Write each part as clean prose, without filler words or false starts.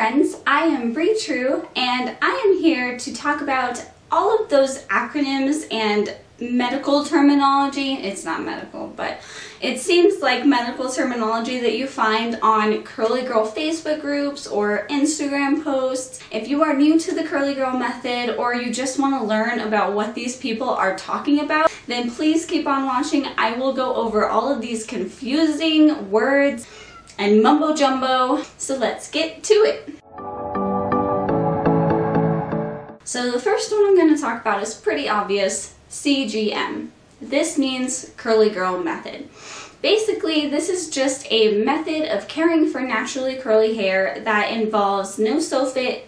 friends, I am Bree True, and I am here to talk about all of those acronyms and medical terminology. It's not medical, but it seems like medical terminology that you find on curly girl Facebook groups or Instagram posts. If you are new to the curly girl method or you just want to learn about what these people are talking about, then please keep on watching. I will go over all of these confusing words and mumbo jumbo. So let's get to it. So the first one I'm going to talk about is pretty obvious, CGM. This means curly girl method. Basically, this is just a method of caring for naturally curly hair that involves no sulfates,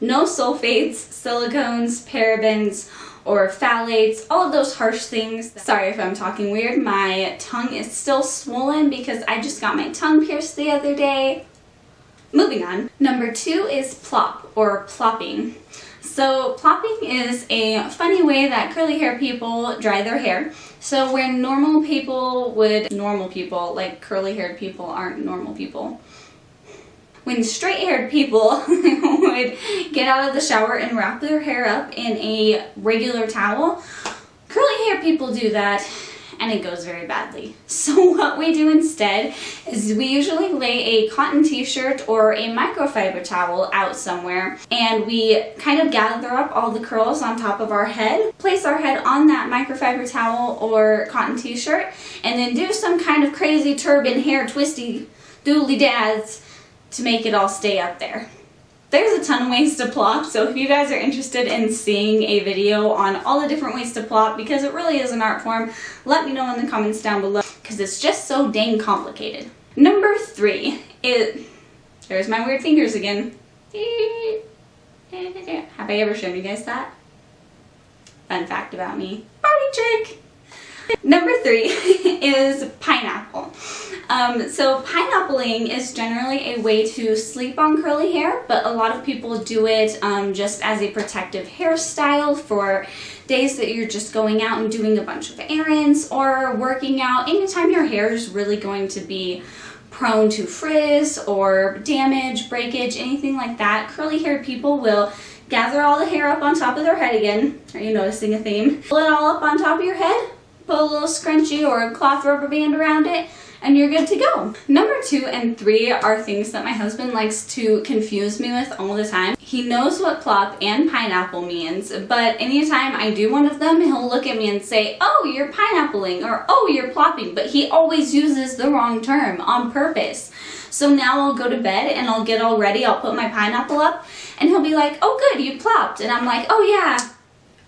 silicones, parabens, or phthalates, all of those harsh things. Sorry if I'm talking weird, my tongue is still swollen because I just got my tongue pierced the other day. Moving on. Number 2 is plop, or plopping. So plopping is a funny way that curly hair people dry their hair. So where normal people, like curly haired people aren't normal people. When straight haired people would get out of the shower and wrap their hair up in a regular towel, curly hair people do that and it goes very badly. So what we do instead is we usually lay a cotton t-shirt or a microfiber towel out somewhere, and we kind of gather up all the curls on top of our head, place our head on that microfiber towel or cotton t-shirt, and then do some kind of crazy turban hair twisty doodly dads to make it all stay up there. There's a ton of ways to plop, so if you guys are interested in seeing a video on all the different ways to plop, because it really is an art form, let me know in the comments down below, because it's just so dang complicated. Number 3 is, there's my weird fingers again. Have I ever shown you guys that? Fun fact about me. Party trick! Number 3 is pineapple. So pineappling is generally a way to sleep on curly hair, but a lot of people do it just as a protective hairstyle for days that you're just going out and doing a bunch of errands or working out. Anytime your hair is really going to be prone to frizz or damage, breakage, anything like that, curly haired people will gather all the hair up on top of their head again. Are you noticing a theme? Pull it all up on top of your head, put a little scrunchie or a cloth rubber band around it, and you're good to go. Number 2 and 3 are things that my husband likes to confuse me with all the time. He knows what plop and pineapple means, but anytime I do one of them, he'll look at me and say, "Oh, you're pineappling," or "Oh, you're plopping," but he always uses the wrong term on purpose. So now I'll go to bed and I'll get all ready, I'll put my pineapple up, and he'll be like, "Oh good, you plopped," and I'm like, "Oh yeah."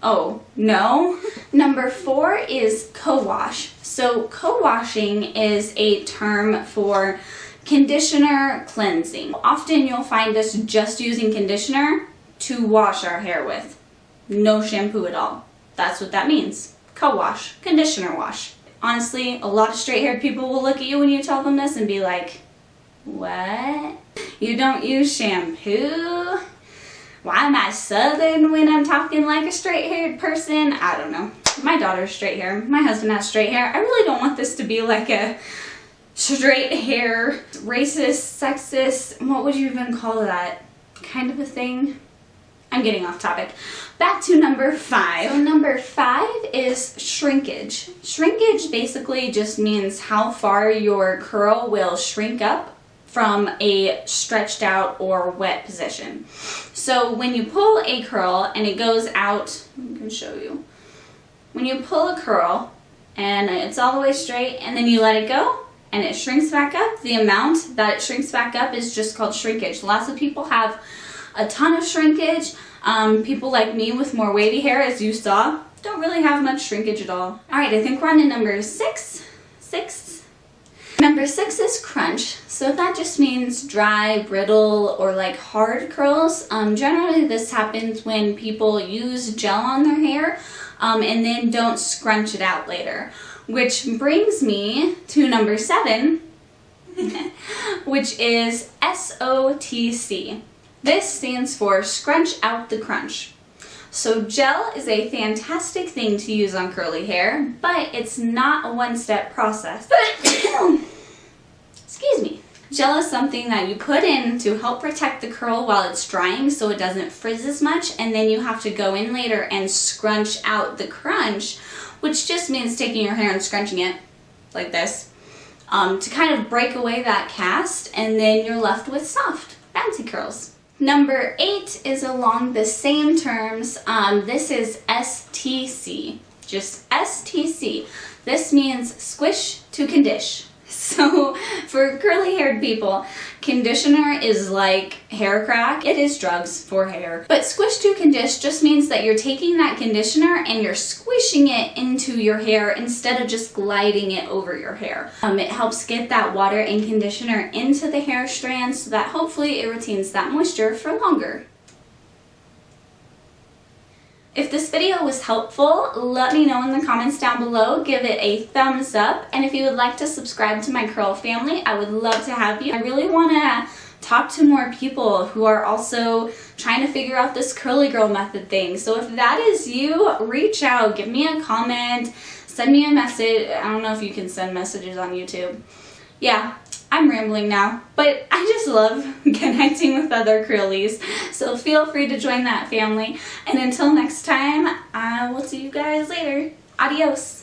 Oh, no. Number 4 is co-wash. So co-washing is a term for conditioner cleansing. Often you'll find us just using conditioner to wash our hair with. No shampoo at all. That's what that means. Co-wash, conditioner wash. Honestly, a lot of straight-haired people will look at you when you tell them this and be like, "What? You don't use shampoo? Why am I southern when I'm talking like a straight-haired person?" I don't know. My daughter's straight hair. My husband has straight hair. I really don't want this to be like a straight hair, racist, sexist, what would you even call that? Kind of a thing. I'm getting off topic. Back to number 5. So number 5 is shrinkage. Shrinkage basically just means how far your curl will shrink up from a stretched out or wet position. So when you pull a curl and it goes out, I can show you. When you pull a curl and it's all the way straight and then you let it go and it shrinks back up, the amount that it shrinks back up is just called shrinkage. Lots of people have a ton of shrinkage. People like me with more wavy hair, as you saw, don't really have much shrinkage at all. Alright, I think we're on to number 6. Number 6 is crunch. So that just means dry, brittle, or like hard curls. Generally this happens when people use gel on their hair and then don't scrunch it out later. Which brings me to number 7, which is SOTC. This stands for scrunch out the crunch. So gel is a fantastic thing to use on curly hair, but it's not a one-step process. Excuse me. Gel is something that you put in to help protect the curl while it's drying so it doesn't frizz as much, and then you have to go in later and scrunch out the crunch, which just means taking your hair and scrunching it like this to kind of break away that cast, and then you're left with soft, bouncy curls. Number 8 is along the same terms. This is STC, just STC. This means squish to condish. So for curly haired people, conditioner is like hair crack. It is drugs for hair. But squish to condish just means that you're taking that conditioner and you're squishing it into your hair instead of just gliding it over your hair. It helps get that water and conditioner into the hair strands so that hopefully it retains that moisture for longer. If this video was helpful, let me know in the comments down below. Give it a thumbs up. And if you would like to subscribe to my curl family, I would love to have you. I really want to talk to more people who are also trying to figure out this curly girl method thing. So if that is you, reach out, give me a comment, send me a message. I don't know if you can send messages on YouTube. Yeah. I'm rambling now, but I just love connecting with other curlies, so feel free to join that family. And until next time, I will see you guys later. Adios.